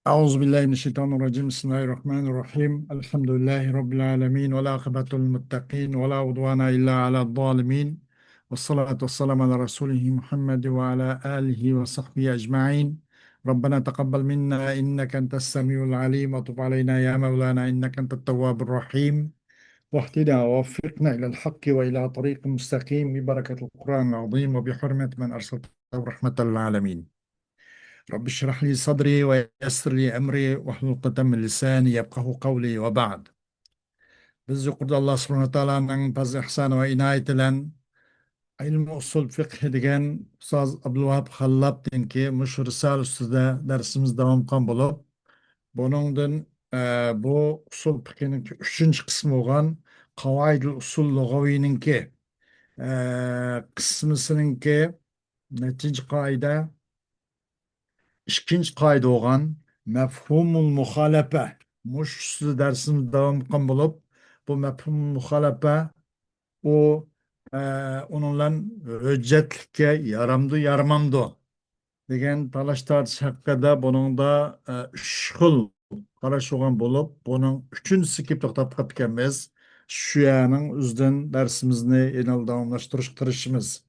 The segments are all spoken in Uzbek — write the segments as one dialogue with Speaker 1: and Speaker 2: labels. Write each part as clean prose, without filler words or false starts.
Speaker 1: أعوذ بالله من الشيطان الرجيم. بسم الله الرحمن الرحيم. الحمد لله رب العالمين، والعاقبة للمتقين، ولا عدوان إلا على الظالمين، والصلاة والسلام على رسوله محمد وعلى آله وصحبه أجمعين. ربنا تقبل منا إنك أنت السميع العليم، وتب علينا يا مولانا إنك أنت التواب الرحيم، واهدنا ووفقنا إلى الحق وإلى طريق مستقيم ببركة القرآن العظيم وبحرمة من أرسلته رحمة للعالمين. رب اشرح لي صدري ويسر لي أمري واحلل عقدة من لساني يفقه قولي. وبعد. Biz yuqorida Alloh subhanahu va taoloning fazl ihsoni va inoyati bilan ilm usul fiqh degan ustoz Abdulvahab Xallabdinki mush risala ustida darsimiz davom qilgan bo'lib, buningdan bu usul fiqhining uchinchi qismi bo'lgan Qavoidul usul lug'aviyninki qismisiningki nechinchi qoida? İkinci kaydı olan mefhumul muhalefe. Muş üstü dersimiz devam etken bulup bu mefhumul muhalefe o e, onunla hüccetlikке yaramdı yaramamdı degan talaş tartış hakkında bunun da üç xil qarash olgan bulup bunun üçüncüsü kip to'xtab qolganmiz. Shu yerning o'zidan darsimizni yana davomlashtirish tirishimiz.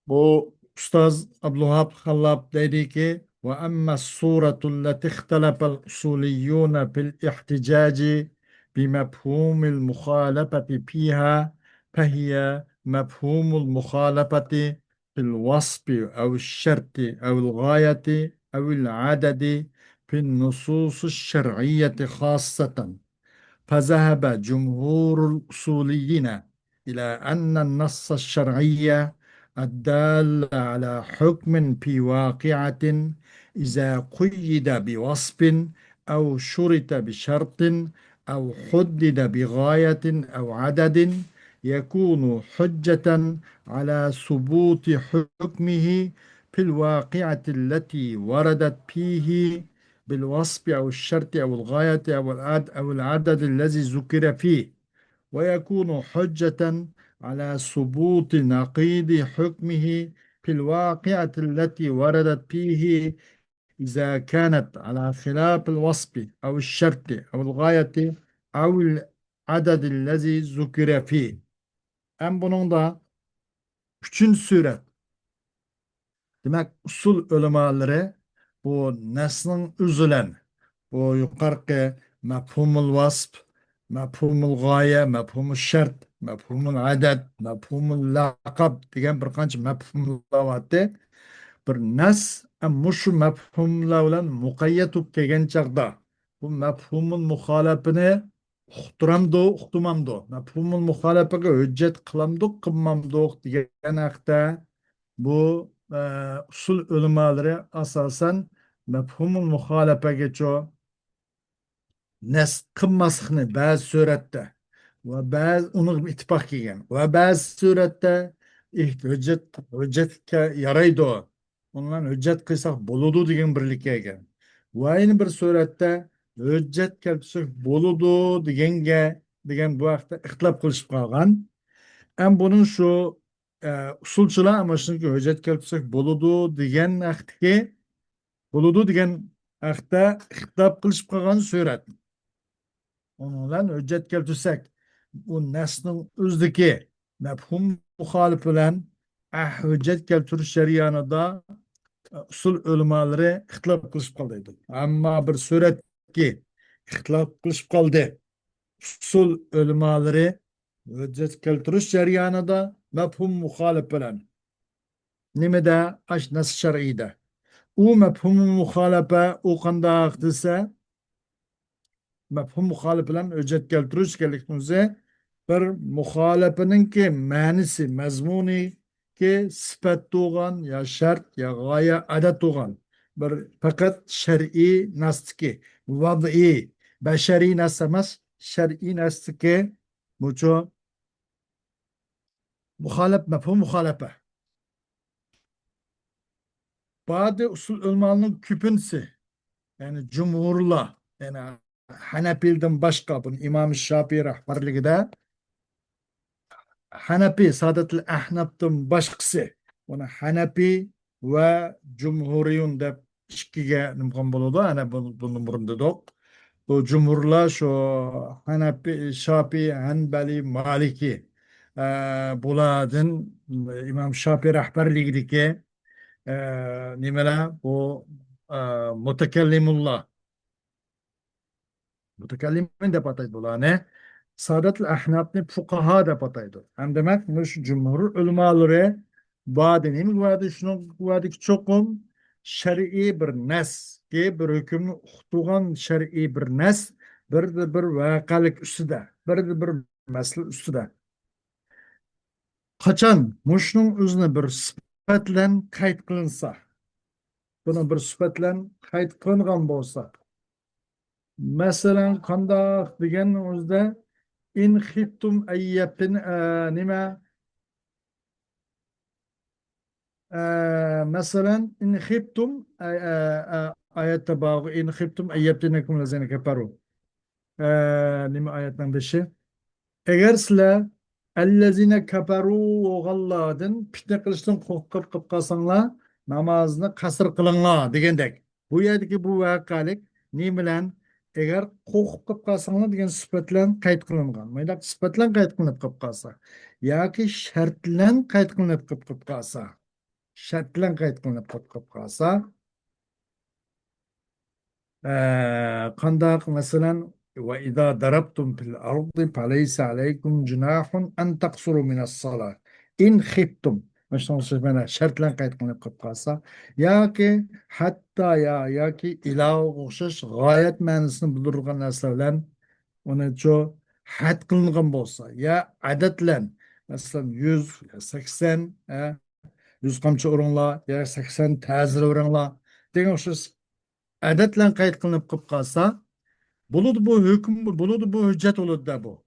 Speaker 1: Bu Ustaz Abdülvahap Hallab dedi ki ve emme suretul leti ihtelefel usuliyyune fil ihticaci bi mefhumil muhalefeti fiha fehiye mefhumul muhalefeti fil vasfi ev şerti ev gayeti ev adedi fil nususu şer'iyyeti khassaten. فذهب جمهور الأصوليين إلى أن النص الشرعي الدال على حكم في واقعة إذا قيد بوصف أو شرط بشرط أو حدد بغاية أو عدد يكون حجة على ثبوت حكمه في الواقعة التي وردت فيه بالوصف أو الشرط أو الغاية أو العدد الذي ذكر فيه، ويكون حجة على ثبوت نقيض حكمه في الواقعة التي وردت فيه إذا كانت على خلاف الوصف أو الشرط أو الغاية أو العدد الذي ذكر فيه. En bunun da üçüncü suret. Demek usul ulemaları bu neslin üzülen bu yukarıki mefhumul vasf, mefhumul gaye, mefhumul şart, mefhumul adet, mefhumul lakab degan bir qancha mefhumlar vardı. Bir nas ama şu mefhumlar bilan muqayyat bo'lib kelgan chaqda bu mefhumul muxolafini uqtiramdi, uqtimamdi, mefhumul muxolafaga hujjat qilamdi, qilmamdi degan haqda bu usul ulamoları asosan mefhumul muxolafagacha nasb qilmaslikni ba'zi suratda va ba'zi uni ittifoq kelgan va ba'zi suratda hujjatga yaraydi, undan hujjat qilsak bo'ladi degan birlik kelgan va yana bir suratda hujjat keltirsak bo'ladi degan bu haqda ixtilof qilishib qolgan. Hem bunun şu usulçular ama shunga hujjat keltirsak bo'ladi degan haqdagi bo'ladi degan haqda ixtilof qilishib qolgan surat. Onunla hüccet keltirsek bu nesnin özdeki mefhum muhalif bilen hüccet keltirish jarayonida usul ulamaları ixtilof qilishib qoldi. Ama bir suratki ixtilof qilishib qoldi. Usul ulamaları hüccet keltirish jarayonida mefhum muhalif bilen nimada aş nas şer'iyde. U mefhum muhalefe o qandaq desa mefhum muhalif bilan hujjat keltirish kerakligimizni bir muxolifininki ma'nisi mazmuni ki sifat tug'an ya shart ya g'oya adat tug'an bir faqat shar'iy nasdiki vadiy bashariy nas emas shar'iy nasdiki mucho muxolif mefhum muxolifa bazı usul ulamalarning ko'pinchisi yani cumhurlar yani Hanefil'den başka bunun İmam Şafii rahbarligida Hanefi Saadatul Ahnaf'tan başkası ona Hanefi ve Cumhuriyun deb ikkiga nimqon bo'ladi ana buni burunda do'q bu jumhurlar shu hanafi shofiy hanbali maliki bulardan imom shofiy rahbarligidagi nimalar bu mutakallimulloh mutakallimin deb ataydi bularni Saadatül Ahnaf'ni fuqaha deb ataydi. Hem demek şu cumhur ulamaları badinin vadi şunu vadi çokum şer'i bir nes ki bir hükümlü uqtuğan şer'i bir nes bir de bir vakalik üstüde bir de bir mesele üstüde. Kaçan muşnun üzerine bir sıfatlen kayıt kılınsa bunu bir sıfatlen kayıt kılıngan bolsa mesela kanda degan o'zida in xiftum ayyabtin nima مثلا إن خفتم آيات تباغ إن خفتم أن يفتنكم الذين كفروا نما آياتنا بشي Eğer sizler ellezine keferu oğalladın fitne kılıçtan korkup kıp kalsanlar namazını kasır kılınlar degendek. Bu yerdeki bu vakalik ne bilen eğer korkup kıp kalsanlar degen sıfatlan kayıt kılıngan. Maydak sıfatlan kayıt kılınıp kıp kalsa. Ya ki şartlan kayıt kılınıp kıp kalsa. Şartlan kayıt kılınıp kıp kalsa. قنداق مثلا وإذا ضربتم في الأرض فليس عليكم جناح أن تقصروا من الصلاة إن خفتم مش نصف منها شرط لن قيد قلنا قبقاسا ياكي حتى ياكي إلى غشش غاية ما نسن بدرغن نسلن ونجو حد قلنغن بولسا يا عدد لن مثلا 100 يا 80 100 قمچı orunla ya 80 tazir orunla degan o'sha adetlen kayıt kılınıp kıp kalsa buludu bu hüküm buludu bu hüccet oludu da bu.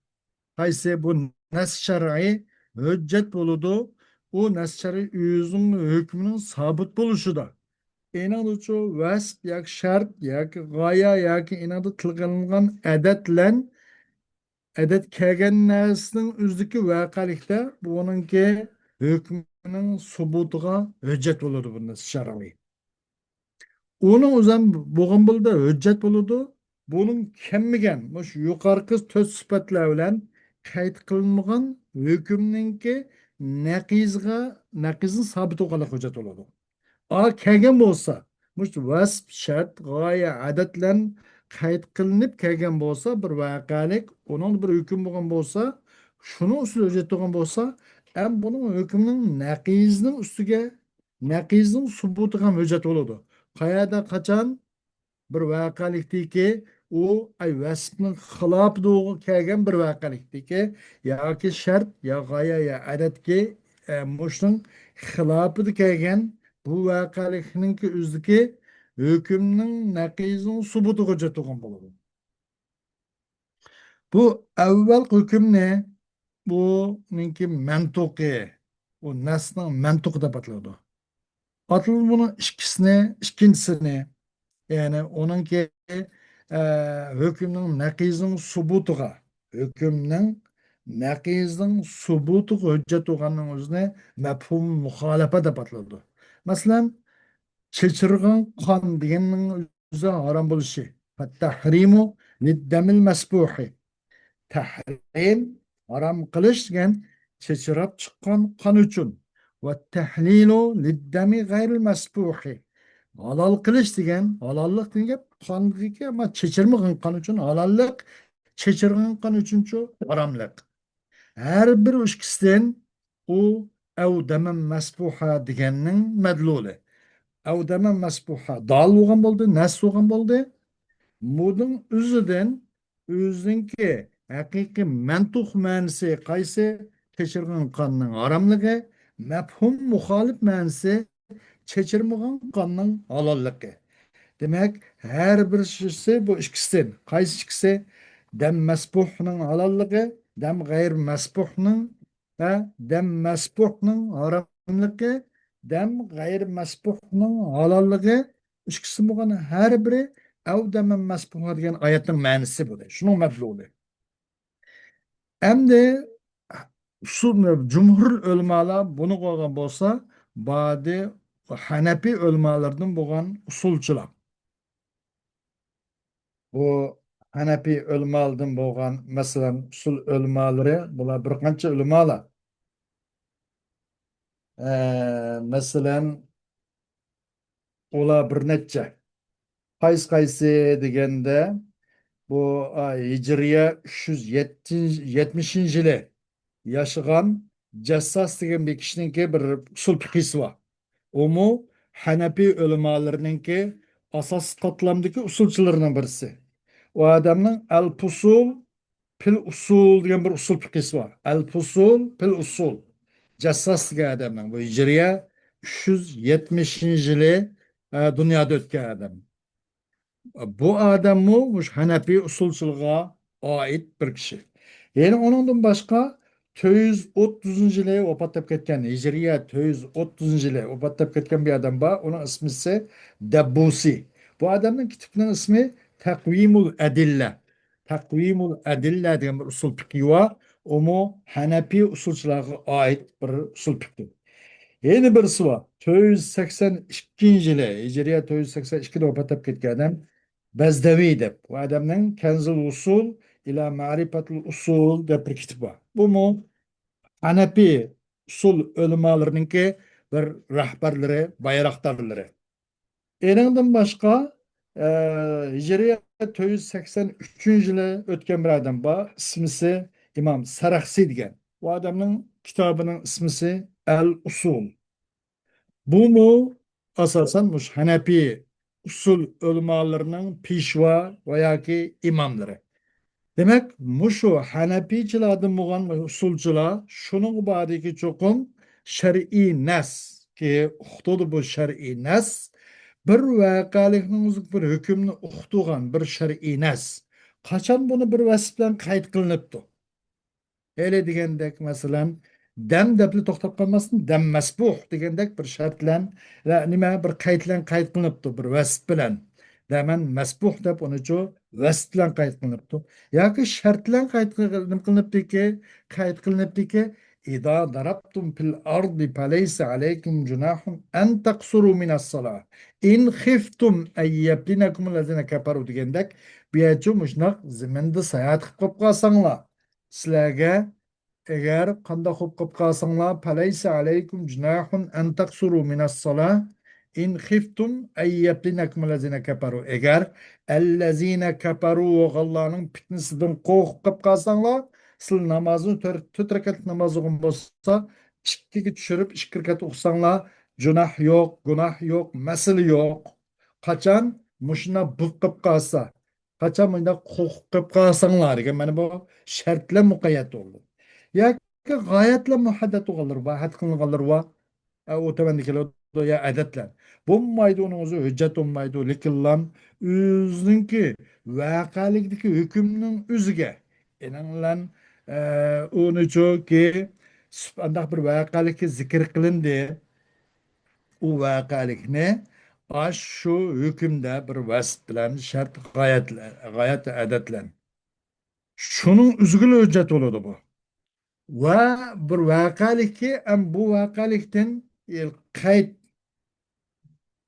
Speaker 1: Kayse bu nes şer'i hüccet buludu o nes şer'i yüzün hükmünün sabit buluşu da. İnadı ço vesp yak şart yak gaya yak inadı tılgınlıgan adetlen adet kelgen nesinin üzdeki vakalikte bu onunki hükmünün subutuğa hüccet oludu bu nes şer'i. Onun o'zan bo'lgan bo'ldi hujjat bo'ladi. Bunun kemmigan shu yuqorqi to'rt sifatlar bilan qayd qilinmagan hukmninki naqizning sabit bo'lganlik hujjat bo'ladi. Kelgan bo'lsa, mush vasf, shart, g'oya, adatlan qayd qilinib kelgan bo'lsa, bir voqelik, onun bir hukm bo'lgan bo'lsa, shuni ustiga hujjat bo'lgan bo'lsa, ham buning hukmning naqizning ustiga naqizning subutiga ham hujjat bo'ladi. Qayada qachon bir voqelikdiki u ay vasfning xilofida kelgan bir voqelikdiki yoki shart yo g'oya yo adatga mushning xilofida kelgan bu voqelikninki o'zidagi hukmning naqizning subuti hujjat bo'lgan bo'ladi. Bu avval hukmni bu ninki mantuqi bu nasning mantuqi deb ataladi. Atıl bunun ikincisini yani onunki hükümün nakizinin subutuğa hükümün subutuğa hüccet olanın özüne mefhum muhalafe de patladı. Mesela çeçirgen kan diyenin özü haram buluşu. Tahrimu liddemil mesbuhi. Tahrim haram kılış degan çeçirap çıkan kan üçün. Ve tahlilu liddemi gayril mesbuhi. Halal kılış degan halallık degan qonga ama chechirmagan qon uchun halallik, chechirgan qon uchunchu haromlik. Her bir ikkisidan u avdama masbuha deganning madluli. Avdama masbuha dal bo'lgan bo'ldi, nas bo'lgan bo'ldi. Bunun o'zidan o'zinki haqiqiy mantuq ma'nosi qaysi chechirgan qonning haromligi, mafhum muxolif ma'nosi chechirmagan qonning halolligi. Demek her birisi bu ikisinden. Qaysi ikisi dem mesbuhning halallığı, dem gayr mesbuhning ve dem mesbuhning haramlığı, dem gayr mesbuhning halallığı ikisi bo'lgan her biri ev dem mesbuh degan oyatning ma'nosi bu. Şunun mefluli. Endi şu cumhur ulamalar bunu koygan bolsa, badi Hanepi ölmalardan boğan usulçular. Bu Hanepi ölmalardan boğan mesela usul ölmaları, bular bir qancha ölmalar. Mesela ular bir neçe. Qaysi degende bu Hicriye 370 yılı yaşagan Jassas degan bir kishiniki bir usul fiqisi var. Omu Hanepi ulamalarınınki asas katlamdaki usulçularının birisi. O adamın El Pusul Pil Usul degan bir usul fiqisi var. El Pusul Pil Usul. Jassas degan adamın bu Hicriye 370 yılı dünyada o'tgan adam. Bu adamı Hanefi usulçılığa ait bir kişi. Yani onundan başka 430 yılı vefat etken, Hicriye 430 yılı vefat etken bir adam var. Onun ismi ise Debbusi. Bu adamın kitabının ismi Takvimul Edille. Takvimul Edille diye bir usul fikri var. O mu Hanefi usulçılığa ait bir usul fikri. Yeni birisi var. 482 yılı, Hicriye 482'de vefat etip ketken adam Bezdevi dep. Bu adamın Kenzul Usul ila Ma'rifatul Usul dep bir kitabı var. Bu mu Hanefi usul ölümalarınınki bir rahbarları, bayraktarları. Eningden başka Hicriye 483 yılı ötken bir adam var. İsmisi İmam Sarakhsi degan. Bu adamın kitabının ismisi El Usul. Bu mu asasen muş Hanefi usul ulemalarının pişva veya ki imamları. Demek muşu Hanefiçilerden bulan usulcular şunun bariki çokum şer'i nas ki uqtudu bu şer'i nas bir vakalikning bir hükümünü uqtuğan bir şer'i nas. Kaçan bunu bir vasıf bilan qayd qilinibdi. Öyle degendek mesela dem depli to'xtab qolmasdan dem masbuh degendek bir shart bilan nima bir qayd qilinibdi bir vasf bilan daman masbuh deb unuchu vasf bilan qayd qilinibdi yoki shart bilan qayd qilinibdiki إذا ضربتم في الأرض فليس عليكم جناح أن تقصروا من الصلاة إن خفتم أن يفتنكم الذين كفروا degandek بيجو مشنق زمند sayohat qilib qolib qolsanglar sizlarga eğer kanda hukuk kalsanlar faleyse aleykum cünahun en taksuru minas salah in khiftum eyyeptinekum lezine keparu. Eğer ellezine keparu Allah'ın fitnesinden korkup kalsanlar siz namazını tört rekat namazı olsa çiftlik düşürüp iki rekat okusanlar günah yok, günah yok, mesele yok. Kaçan muşuna bıkkıp kalsa, kaçan mıyda korkup kalsanlar. Yani bu şartla mukayyet oldu. Ya gayetle muhaddet oğullar var, had kılınırlar var. O temennikiler ya adetler. Bulmaydı onun özü hüccet olmaydı. Lekin lan özünki vakalikdeki hükümünün üzüge. Enen lan onu çok ki andak bir vakalikki zikir kılındı. O vakalik ne? Aş şu hükümde bir vasıt bilen şart gayet adetlen. Şunun üzgülü hüccet oldu bu. Ve bir vakalikki bu vakalikten kayıt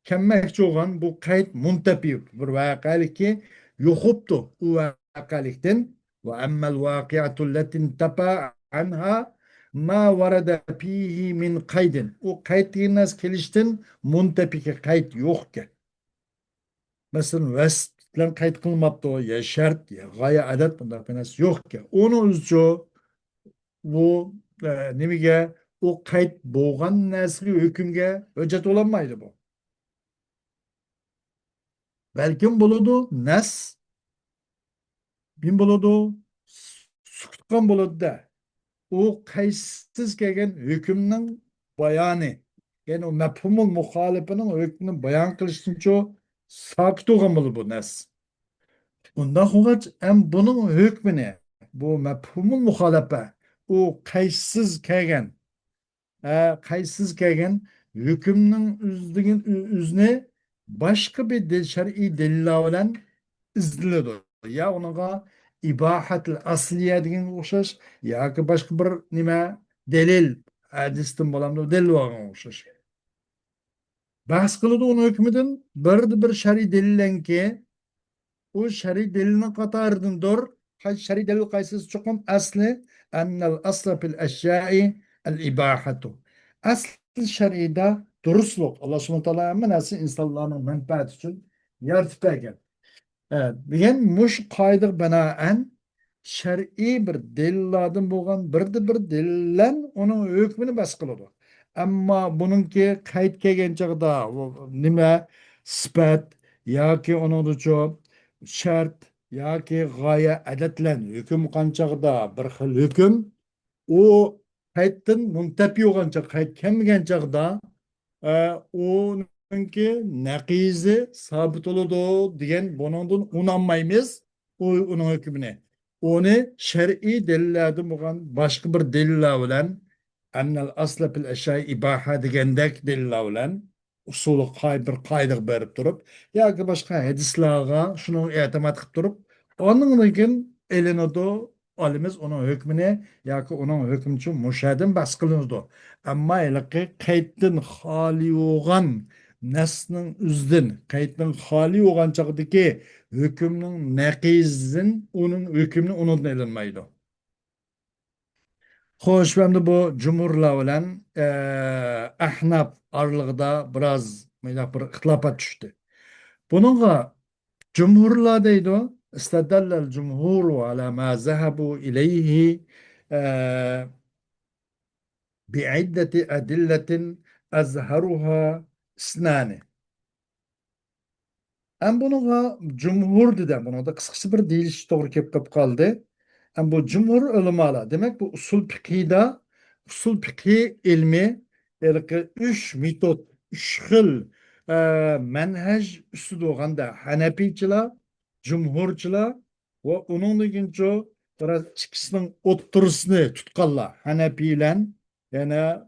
Speaker 1: kelmekçi olan bu kayıt muntepi bir vakalikki yokuptu o vakalikten ve emmel vakiatul letin tepa anha ma varada fihi min kaydin o kayıt nas kelişten muntepiki kayıt yok ki. Mesela vestlen kayıt kılmaptı o ya şart ya gaye adet bunda fenas yok ki. Onu üzücü bu nimaga u qayd bo'lgan narsaga hukmga hujjat bo'lolmaydi bu. Balkim bo'ladi nas bin bo'ladi sukutgan bo'ladi-da. U qaysiz kelgan hukmning bayoni. Ya'ni u mafhumul muxolifining hukmini bayon qilishuncha sakit bo'lgan bo'ladi bu nas. Undan xo'g'ach ham buning hukmini bu mafhumul muxolifa u qaysiz kelgan qaysiz kelgan hükümnün üzne başka bir şer'i deliller bilen izlenadi. Ya onaga ibahatul asliye degan o'xshash yoki boshqa bir nima delil hadisdan bo'lamdi delil bo'lgan o'xshash. Bahs kılıdı onun hükmüdün bir şer'i delilenki o şer'i delilini katardım dur. Şer'i delil kayıtsız çokum asli ennel asla fil eşyai el ibahatu. Asli şer'ide durusluk. Allah subhanahu wa ta'ala hemen asli insanların menfaat için yaratıp. Evet, degan mush qoidaga binoan shar'iy bir delillardan bo'lgan bir delillan uning hukmini bas qiladi. Ammo buningki qayd kelgan chog'da nima sifat yoki uning shart yoki g'oya adatlan hukm qanchag'da bir xil hukm u qayddan muntafi bo'lgancha qayd kelmagan chog'da o'ninki naqizi sabit bo'ladi degan bundan unanmaymiz uning hukmini. Uni shar'iy dalillardan bo'lgan boshqa bir dalillar bilan annal asla fil ashai ibaha degandek dalillar bilan usuli bir qoida berib turib yoki boshqa hadislarga shuni e'timod qilib turib ondan keyin elinadi olimiz uning hukmini yoki uning hukmi uchun mushadin bas qilinadi. Amma ilaqi qayddan xoli bo'lgan nasning o'zidan qayddan xoli bo'lgan chog'dagi hukmning naqizin uning hukmini unutma ilinmaydi. Xo'sh, endi bu jumhurlar bilan ahnaf oralig'ida biroz bir ixtilofot tushdi. Buningga jumhurlar deydi استدل الجمهور على ما ذهبوا إليه بعدة أدلة أظهرها اثنان. Hem bununla cumhur dedi. Buna da kıskısı bir deyiliş doğru kep kaldı. Hem bu cumhur ulemalar. Demek bu usul fikhi ilmi yani üç metot, üç xil menhej üstü doğanda Hanefiçiler, Cumhurçiler ve onun ilginci biraz çıkısının oturusunu tutkallar. Hanefiler yani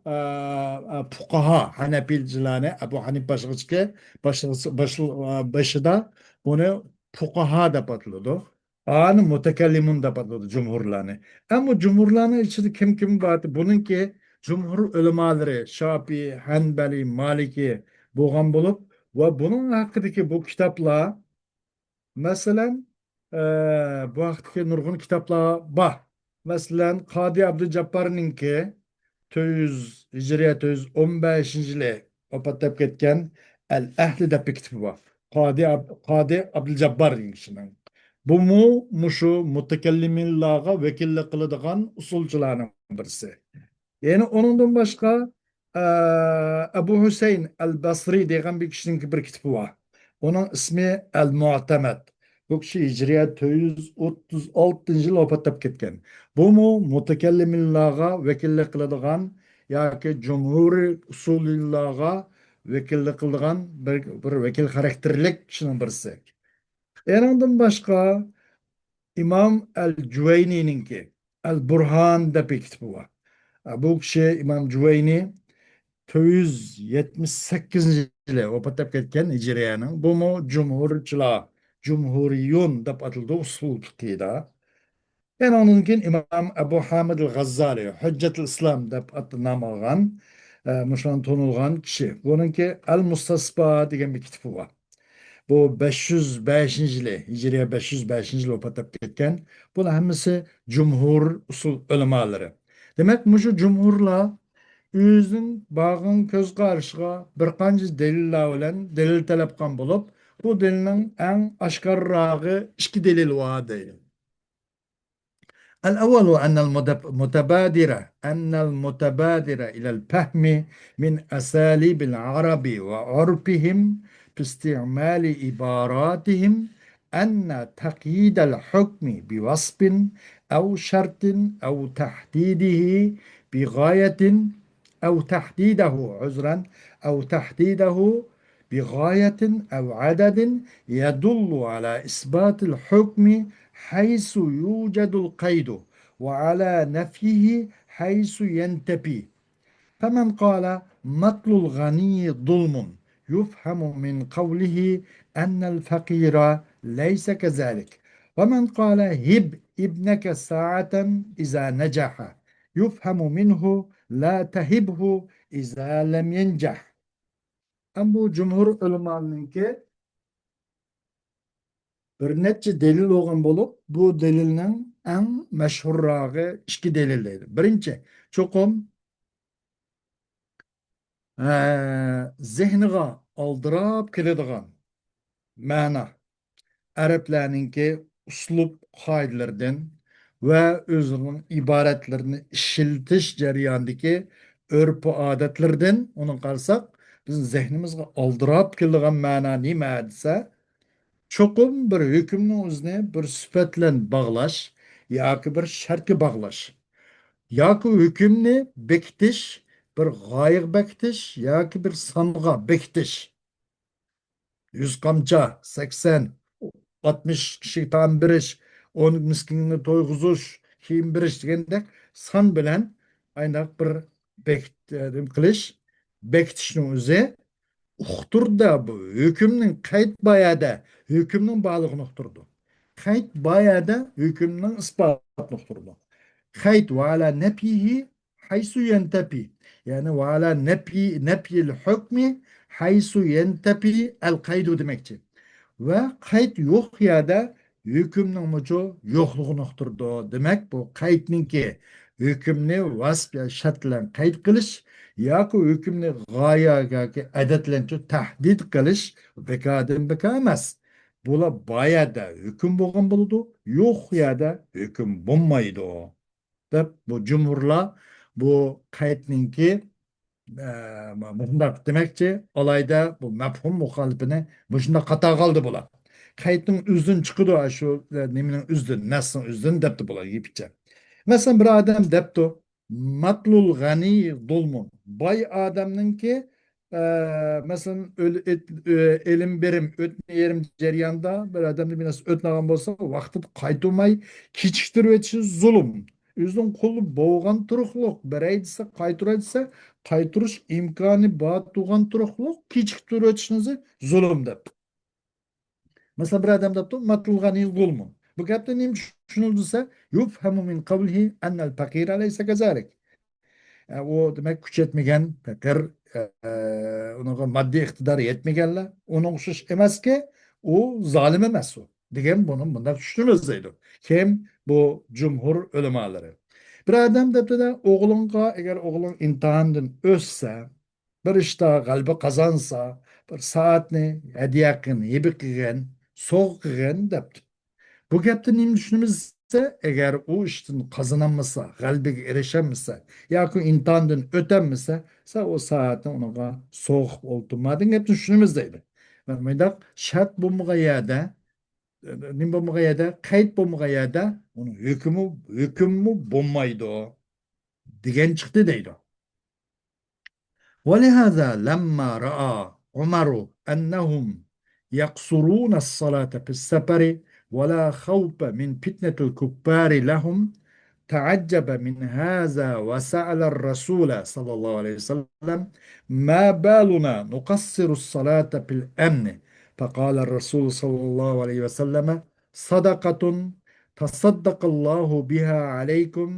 Speaker 1: fukaha Hanefilcilerine Ebu Hanif başıda bunu fukaha da patladı. Anı mutekellimun da patladı cumhurlarını. Ama cumhurlarının içinde kim vardı? Bununki cumhur ulemaları Şafii, Hanbali, Maliki boğan bulup ve bunun hakkındaki bu kitaplar mesela bu hakkındaki nurgun kitaplar var. Mesela Kadi Abdülcabbar'ınki 400 Hicriye 415 yılı vefat etken El Ehli de bir kitabı var. Kadi Abdülcabbar kişinin. Bu muşu mutekellimin lağa vekillik kılıdığan usulcuların birisi. Yani onundan başka Ebu Hüseyin el-Basri diyen bir kişinin bir kitabı var. Onun ismi El-Mu'temed. Bu kişi Hicriye 436 yıl vefat etken. Bu mutekelliminlağa vekillik kılıdığan yoki cumhuri usulillağa vekillik kılıdığan bir vekil karakterlik kişinin birisi. Yani ondan başka İmam el-Cüveyni'ninki El-Burhan da bir kitabı var. Bu kişi İmam Cüveyni 278 yılı vefat etken Hicriye'nin. Bu cumhurcular, cumhuriyun da atıldı usul fıkhida. Yani onunkin İmam Ebu Hamid el-Ghazzali, Hüccetül İslam da adı nam algan, muşan tonulgan kişi. Bununki El-Mustasba diyen bir kitabı var. Bu 505 yılı, Hicriye 505 yılı vefat etken. Bunlar hemisi cumhur usul ulemaları. Demek şu cumhurla özünün bağın köz karşıga bir qancha deliller bilen delil talep qilgan bulup, bu delilin en aşkarragı iki delil var deydi. الأول أن المتبادرة إلى الفهم من أساليب العرب وعرفهم في استعمال عباراتهم أن تقييد الحكم بوصف أو شرط أو تحديده بغاية أو تحديده عذرا أو تحديده بغاية أو عدد يدل على إثبات الحكم حيث يوجد القيد وعلى نفيه حيث ينتفي. فمن قال مطل الغني ظلم يفهم من قوله أن الفقير ليس كذلك. ومن قال هب ابنك ساعة إذا نجح يفهم منه لا تهبه إذا لم ينجح. Hem bu cumhur ulemalınki bir neçe delil olgan bolup, bu delilning eng meşhurragı iki delildeydi. Birinchi, çokum zihniga aldırap keladigan ma'na. Araplarninki uslub qoidalaridan va o'zining iboratlarini ishiltish jarayonidagi urf odatlardan uni qarasak, bizning zehnimizga oldirab keladigan ma'no nima desa, cho'qim bir hukmni o'zini bir sifat bilan bog'lash yoki bir shartga bog'lash yoki hukmni bekitish, bir g'oyaga bekitish yoki bir songa bekitish. 100 kamça, 80, 60 kişi tam biriş, 10 miskinini toyg'uzish, keyin birish degandek son bilan ayndaq bir bekitishni o'zi uqtirdi. Bu hukmning qayd bayada hukmning borlig'ini uqtirdi. Qayd bayada hukmning isbotini uqtirdi. Qayd va ala nafihi haysu yantafi. Yani ve ala nefyil hukmi haysu yantafi el kaydu demekçi. Ve kayıt yok ya da hükümnün muçu yokluğunu uqtirdi. Demek bu kayıtninki hükümni vasf ya şartlan kayıt kılış yoki hükümni g'oya yoki adatlancha tahdid qilish bekadan beka emas. Bular boyada hukm bo'lgan bo'ladi, yo'q yerda hukm bo'lmaydi deb bu jumhurlar bu qaytninki bundoq demakchi, olayda bu mafhum muxolifini shunda qator qoldi bular. Qaytning o'zidan chiqidi shu nimaning o'zidan, nasning o'zidan debdi bular yipcha. Masalan, bir odam debdi, matlul g'ani zulmun. Boy odamninki masalan elim berim, o'tni yerim jarayonda bir odamni binas o'tnagan bo'lsa, vaqtida qaytolmay kechiktirib o'tishi zulm. O'zining qo'li bo'g'an turuqliq, bir aytsa qaytarsa qaytirish imkoni bor turgan turuqliq kechiktirib o'tishinizi zulm deb. Mesela bir adam debdi, matlul zulmun. Bu gapdan nima tushunilsa, yufhamu min qawlihi annal faqira laysa kazalik. O demek kuch yetmagan faqir, unaqa moddiy iqtidori yetmaganlar uning o'xshash emaski, u zolim emas u degan buni bunday tushunilsaydi. Kim? Bu jumhur ulamolari. Bir odam debdida, o'g'lingga agar o'g'ling imtihondan o'ssa, bir ishda g'alaba qozonsa, bir soatni hadya qilgan, yebi qilgan, sovg'a qilgan debdi. Bu gapni nima tushunimizsa, agar u ishdan qozonolmasa, g'alabaga erisholmasa yoki imtihondan o'tolmasa, sa o soatni unaqa so'g'ib o'ltirma degan gapni tushunimiz deydi. Bundaq shart bo'lmagan yerda, nima bo'lmagan yerda, qayd bo'lmagan yerda uni hukmi bo'lmaydi degan chiqdi deydi. ولهذا لما رأى عمر أنهم يقصرون الصلاة في السفر ولا خوف من فتنة الكفار لهم تعجب من هذا وسأل الرسول صلى الله عليه وسلم ما بالنا نقصر الصلاة في الأمن. فقال الرسول صلى الله عليه وسلم صدقة تصدق الله بها عليكم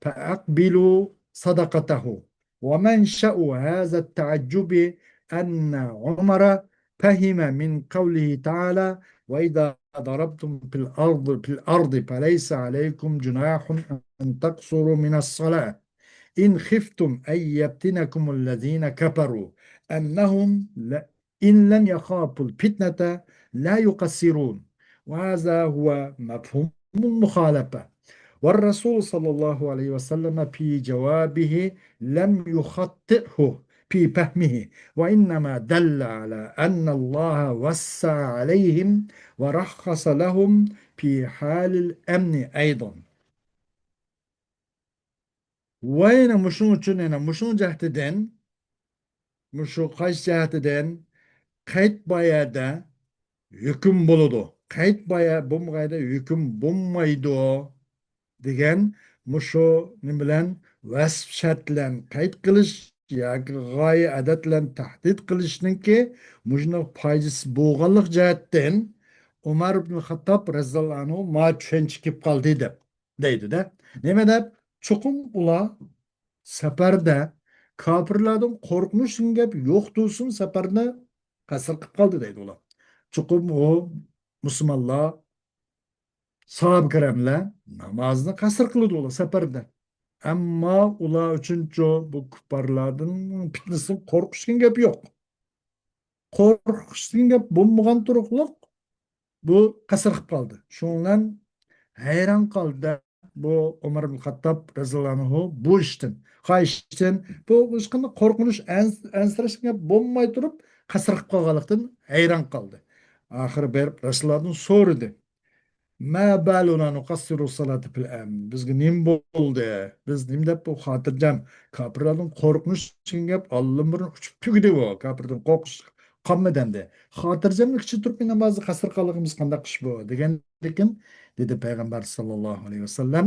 Speaker 1: فأقبلوا صدقته. ومنشأ هذا التعجب أن عمر فهم من قوله تعالى وإذا ضربتم في الأرض فليس عليكم جناح أن تقصروا من الصلاة إن خفتم أن يفتنكم الذين كفروا أنهم إن لم يخافوا الفتنة لا يقصرون. وهذا هو مفهوم المخالفة. والرسول صلى الله عليه وسلم في جوابه لم يخطئه في فهمه، وإنما دل على أن الله وسع عليهم ورخص لهم في حال الأمن أيضا. وين مشون تشنينا مشون جهتدين مشو قاش جهتدين قيت بايدا hüküm buludu. Kayıt baya bumgayda hüküm bulmaydı degan mushu nim bilan vasf shart bilan qayd qilish yoki g'oya adat bilan tahdid qilishningki mujno foydasi bo'lganlik jihatdan Umar ibn Xattob roziyallohu anhu ma tushuncha kelib qoldi deb deydida. Nima deb? Chuqum ular safarda kofirlardan qo'rqinish gap yo'q tursin, safarda qasr qilib qoldi deydi ular. Chuqur o musulmonlar sahoba ikromlar namozni qasr qiladi ular safarda. Ammo ular uchunchi bu kuffarlardan fitnasidan qo'rqishgan gap yo'q. Qo'rqishgan gap bo'lmagan turuqliq bu qasr qilib qoldi. Shundan hayron qoldi bu Umar ibn Xattob roziyallohu anhu bu ishdan. Qayishdan bu hech qanday qo'rqinish, ansirash gap bo'lmay turib qasr qilib qolganlikdan hayron qoldi. Oxiri berib Rasulullohdan so'radi. Ma baluna nuqassiru salati fil am. Bizga nim bo'ldi? Biz nim deb bu xotirjam kafirlardan qo'rqinish degan gap allamburun uchib tugdi bu. Kafirdan qo'rqish qolmadandi. Xotirjamlik ichida turib namozni qasr qilganimiz qanday qish bu degan lekin dedi payg'ambar sallallohu alayhi vasallam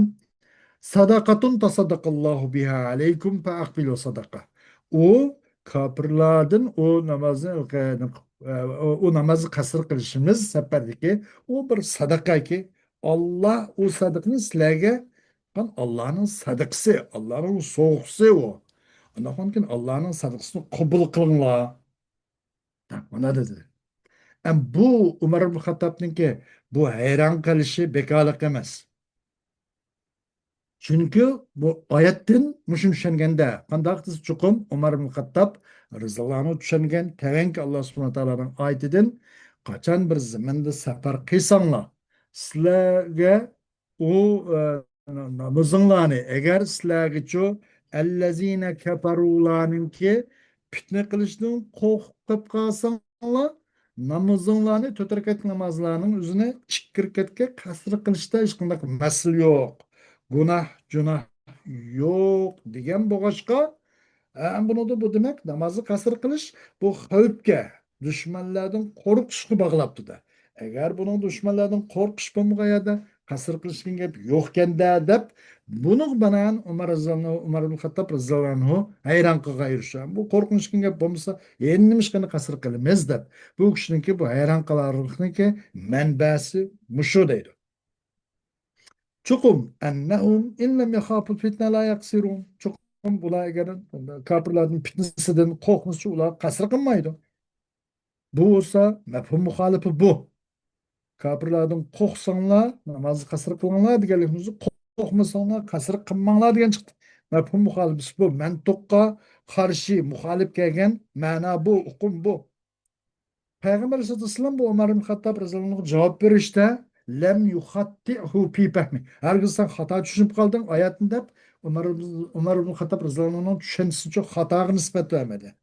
Speaker 1: sadaqatun tasaddaqallohu biha alaykum fa aqbilu sadaqa. O kafirlardan o namozni qasr qilishimiz safardagi u bir sadaqaki Allah o sadaqani sizlarga Allah'ın sadaqasi, Allah'ın soğuqsi o. Ondan keyin Allah'ın sadaqasini qabul qilinglar. Mana dedi. Bu Umar ibn Xattobniki bu hayron qilishi bekorlik emas. Çünkü bu ayetten muşun düşengende kandaktız çukum Umar ibn Hattab rızallahu anh düşengen tevenki Allah subhanahu wa ta'ala'nın ayetinden kaçan bir zamanda safar kıysanla sizlerge o namazınlani eğer sizlerge ço ellezine keferulanın ki fitne kılıçtığın korkup kalsanla namazınlani tötürket namazlarının üzerine çıkırketke kasrı kılıçta hiç kındak mesel yok. Günah yo'q degan bo'g'ashqa buni bu demak namozni qasr qilish bu xavfga dushmanlardan qo'rqishga bog'labdida agar buni dushmanlardan qo'rqish bo'lmaganda qasr qilishgan gap yo'q ekanda deb buni bilan Umar ibn Xattob roziyallohu anhu hayron qilgan yurishgan bu qo'rqinchli gap bo'lmasa endi nima ishqani qasr qilamiz deb bu kishiniki bu hayron qolarlikniki manbasi mushu deydi. Çukum ennehum inlem yahaful fitne la yaksirun. Çukum bular eğer kafirlerin fitnesinden korkmuşça ular kasır kılmaydı. Bu olsa mefhum muhalifi bu. Kafirlerden korksanlar namazı kasır kılınlar diyenlerimizi korkmasanlar kasır kılmanlar diyen çıktı. Mefhum muhalifisi bu. Mentukka karşı muhalif gelgen mana bu, hukum bu. Peygamber Aleyhisselam bu Ömer bin Hattab radıyallahu anh cevap verişte lem yuhatti'hu fi fehmi. Herkes sen hata düşünüp kaldın ayetinde Ömer bin Hattab radıyallahu anh düşüncesi çok hataya nispet vermedi.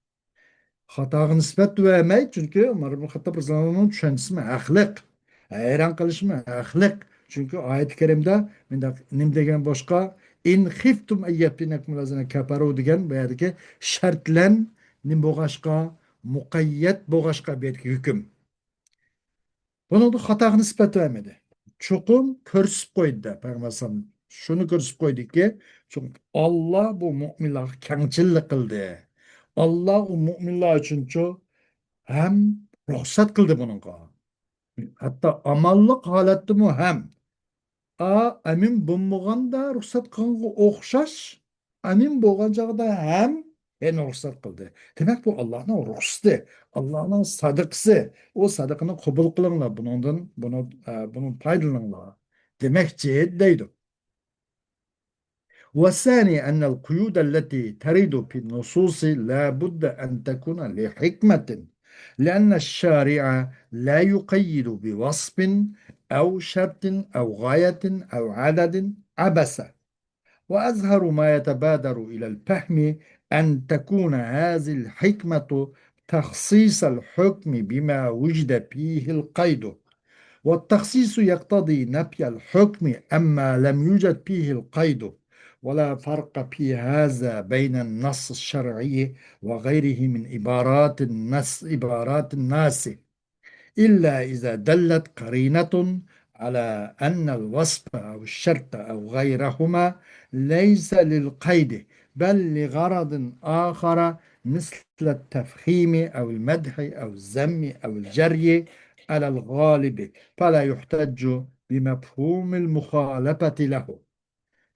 Speaker 1: Hataya nispet vermey çünkü Ömer bin Hattab radıyallahu anh düşüncesi mi ahlik. Hayran kılışı mı ahlik. Çünkü ayet-i kerimde nim degen boşka in khiftum eyyetinekum lazine kafaru degen bu yerdeki şartlen nim boğaşka mukayyet boğaşka bir hüküm. Bunu da hata nispet vermedi. Çokum körsüp koydu da Peygamber şunu körsüp koydu ki çünkü Allah bu müminler kengçillik kıldı. Allah o müminler için çok hem ruhsat kıldı bununla. Hatta amallık halatı mı hem emin bulmagan da ruhsat kılınca okşaş emin bo'lgan chog'da ham yana ruxsat qildi. Demak bu Allohning ruxsati, Allohning sadaqasi. O sadaqani qabul qilinglar, buni foydalaninglar. Demakchi deydi. والثاني أن القيود التي ترد في النصوص لا بد أن تكون لحكمة لأن الشارع لا يقيد بوصف أو شرط أو غاية أو عدد عبثا وأظهر ما يتبادر إلى الفهم أن تكون هذه الحكمة تخصيص الحكم بما وجد فيه القيد والتخصيص يقتضي نفي الحكم أما لم يوجد فيه القيد ولا فرق في هذا بين النص الشرعي وغيره من عبارات الناس إلا إذا دلت قرينة على أن الوصف أو الشرط أو غيرهما ليس للقيد بل لغرض آخر مثل التفخيم أو المدح أو الذم أو الجري على الغالب فلا يحتج بمفهوم المخالفة له.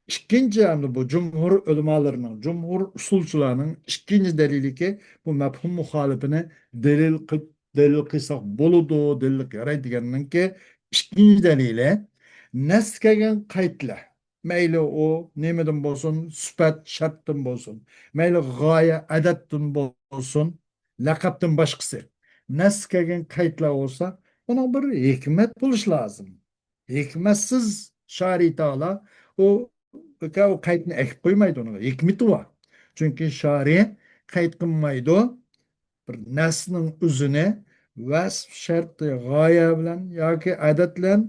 Speaker 1: İkinci hamda bu cumhur ulemalarının, cumhur usulçularının ikinci delili ki bu mefhum muhalifine delil kılıp delil qilsak bo'ladi, delil yaraydi deganninki ikkinchi dalili nasl kelgan qaytlar. Mayli u nimadan bo'lsin, sifat shartdan bo'lsin, mayli g'oya adatdan bo'lsin, laqabdan boshqasi. Nasl kelgan qaytlar bo'lsa, buna bir hikmat bo'lishi lozim. Hikmatsiz shariy taala u o qaydni ekib qo'ymaydi uni. Hikmati bor. Chunki shariy qayd qilmaydi. Bir naslning o'zini vasf sharti g'oya bilan yoki odat bilan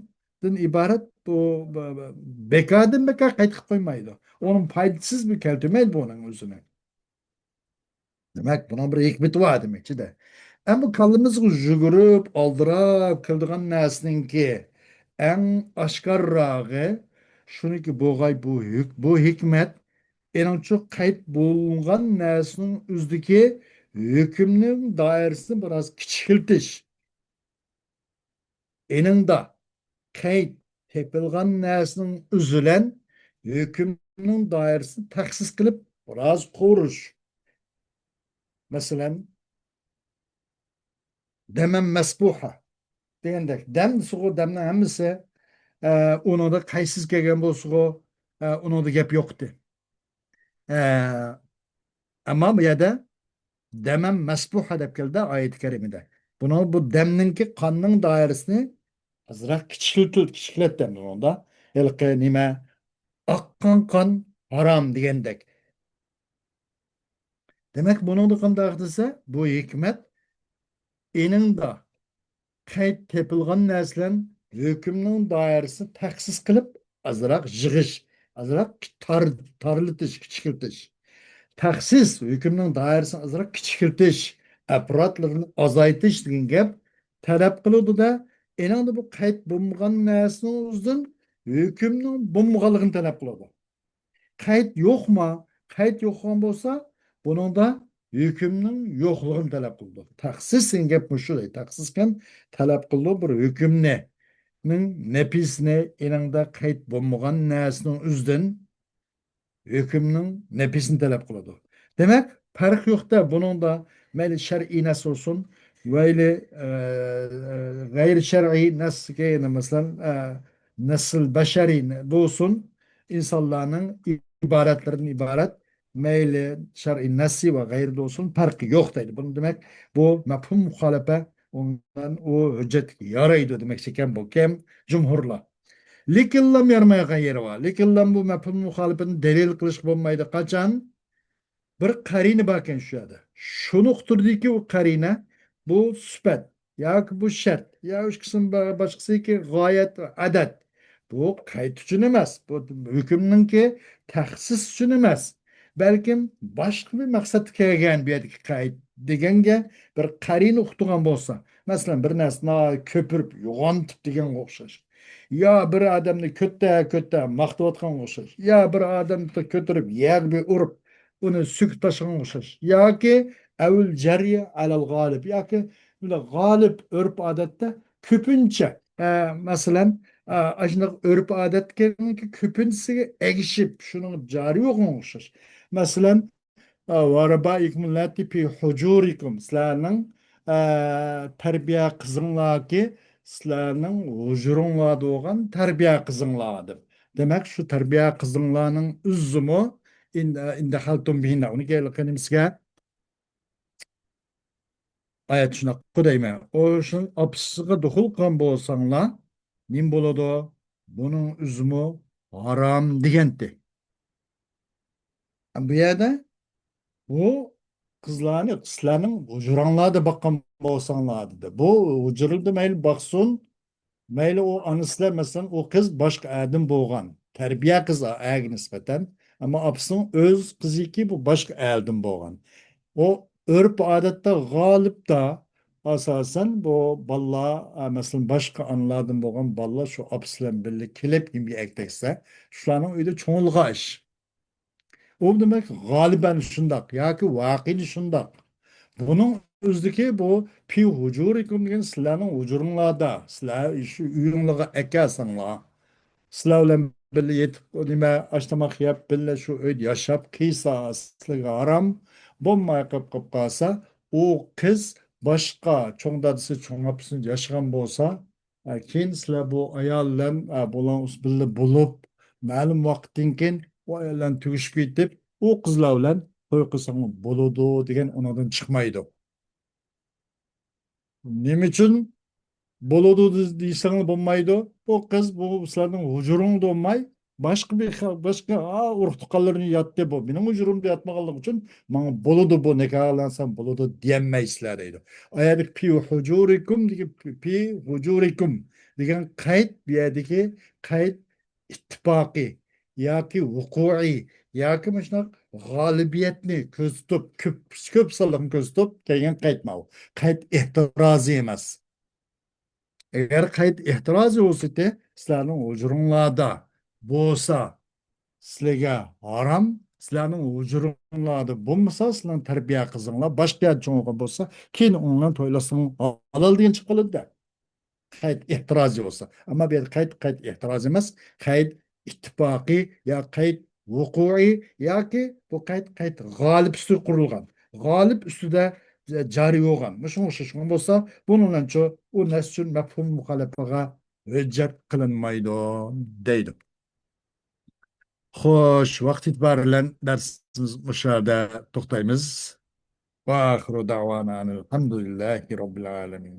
Speaker 1: iborat bu bekordan bekor qayd qilib qo'ymaydi. Onun foydasiz bir keltirmaydi buning o'zini. Demak, buna bir hikmati bor demakchi-da. Ama kallımızı yugurib, aldırab, kıldıgan nesninki en aşkarrağı şunu ki bu hikmet en çok kayıt bulungan nesnin üzdeki hükümlüğün dairesini biraz küçültüş. Eninde kayıt tepilgan nesnin üzülen hükümlüğün dairesini taksis kılıp biraz koruş. Mesela demem mesbuha. Degandek dem suğu demni hammasi uni da qaysiz kelgan bo'lsa uni da gap yo'qdi. Ammo bu yerda damam masbuha deb keldi oyat karimida. Bu damninki qonning doirasini azroq kichiklatdi bunda. Ilqi nima oqqan qon harom degandek. Demak, buni qanday desa, bu hikmat eningda qayd tepilgan narsalar hükümnün dairesini taksis kılıp azırak jığış, azırak tarlitiş, küçükültüş. Taksis hükümnün dairesini azırak küçükültüş, aparatlarını azaytış degan gap talep kılıyordu da eninde bu qayd bulungan narsaning o'zidan hükümnün bulunganligini talep kılıyordu. Qayd yo'q mu? Qayd yo'qgan bo'lsa, buning da hükümnün yo'qligini talep kıldı. Taksis degan gap shuday. Taksisken talep kıldı bir hükümni. Nefisine inanda kayıt bulunmagan nesinin üzden hükümünün nefisini talep kıladı. Demek fark yok da bunun da meyli şer'i nas olsun veyli gayri şer'i nas keyine mesela nasıl beşeri olsun insanların ibaretlerinin ibaret meyli şer'i nasi ve gayri de olsun farkı yok dedi. Bunun demek bu mefhum muhalefe ondan o hüccet yaraydı demek çeken bu kem cumhurla. Likillam yarmayan yeri var. Likillam bu mefhum muhalefetini delil kılış bulmaydı. Kaçan? Bir karine bakın şu anda. Şunu uqturdiki o karine bu sübet. Ya ki bu şart. Ya üç kısım başkası ki gayet adet. Bu kayıt için emas. Bu hükümünün ki tahsis için emas. Belki başka bir maksat kelgen bir yerdeki kayıt degenge bir karine uqtugan bolsa. Mesela bir nesna köpürüp yoğantıp degen okşaş. Ya bir adamni kötte maqtayotgan o'xshash. Ya bir adamni ko'tarib yer bir urib uni sukut tashlagan o'xshash. Yoki avul jari alal g'olib yoki g'olib urf odatda ko'pincha masalan shunaqa urf odatga ko'pinchasiga egishib shuning jari bo'lgan o'xshash. Masalan varabaikum lati fi hujurikum sizlarning tarbiya qizinglarki sizlarning hujurunglarda bo'lgan tarbiya qizinglar deb. Demak, shu tarbiya qizinglarning uzumi inda haltum bihina uni kelganimizga ayet shunaqa qudayma. O shun opisiga duxul qilgan bo'lsanglar, nim bo'ladi? Buning uzumi harom degandi. Bu yerda bu sizlarning hujuranglarda boqqan bo'lsanglar dedi. Bu hujurda mayli boqsin, mayli o anıslar mesela o kız başka adam boğan. Terbiye kızı ağır nispeten. Ama apsın öz kızı ki bu başka adam boğan. O örp adette galip da asasen bu balla mesela başka anladım boğan balla şu apslan birlik kilep gibi ektekse şuların öyle çoğulga iş. O demek galiben şundak ya ki vakili şundak. Bunun özdeki bu pi hucurikum degan sizlarning hujurunglarda sizlar shu uyinglarga akasanlar sizlar bilan birga yetib nima ashtamoq yeb birga shu uyda yashab qiysa sizlarga harom bo'lmay qolib qolsa u qiz boshqa cho'ng dadisi cho'ng opasi yashagan bo'lsa, keyin sizlar bu ayol bilan bo'lgan birga bo'lib ma'lum vaqtdan keyin u ayol bilan tugishib ketib, u qizlar bilan to'y qilsang bo'ladi degan unadan chiqmaydi. Nima uchun bo'ladi deysang bo'lmaydi? Bu qiz bu sizlarning hujuringda bo'lmay, boshqa urug' tuqqanlarni yotdi bu. Mening hujurimda yotmaganligi uchun mana bo'ladi bu nikohlansam bo'ladi deyolmaysizlar deydi. Ayadagi pi hujurikum degan pi hujurikum degan qayd bu yerdagi qayd ittifoqiy yoki vuqu'iy yoki mana shunaqa g'olibiyatni ko'z tutib ko'p sonliqni ko'z tutib kelgan qayd bu. Qayd ehtirozi emas. Eğer kayıt ehtiraz olsa sizlerning ujuringlarda bo'lsa, sizlarga harom, sizlarning ujuringlarda bo'lmasa, sizlarning tarbiya qilsanglar, boshqa yerda cho'ng'igan bo'lsa, keyin undan to'ylasang halol degan chiqib qoladi. Qayd ehtirozi bo'lsa. Ammo bu yerda qayd ehtiroz emas, qayd ittifoqiy yo qayd vuqu'iy yoki bu qayd g'olib ustida qurilgan. G'olib ustida joriy bo'lgan. Shunga o'xshagan bo'lsa, buning bilan u narsa uchun mafhum muxolifaga hujjat qilinmaydi deydi. Xo'sh, vaqt itibari bilan darsimiz o'sha yerda to'xtaymiz. Va axiru da'vana alhamdulillahi robbil alamin.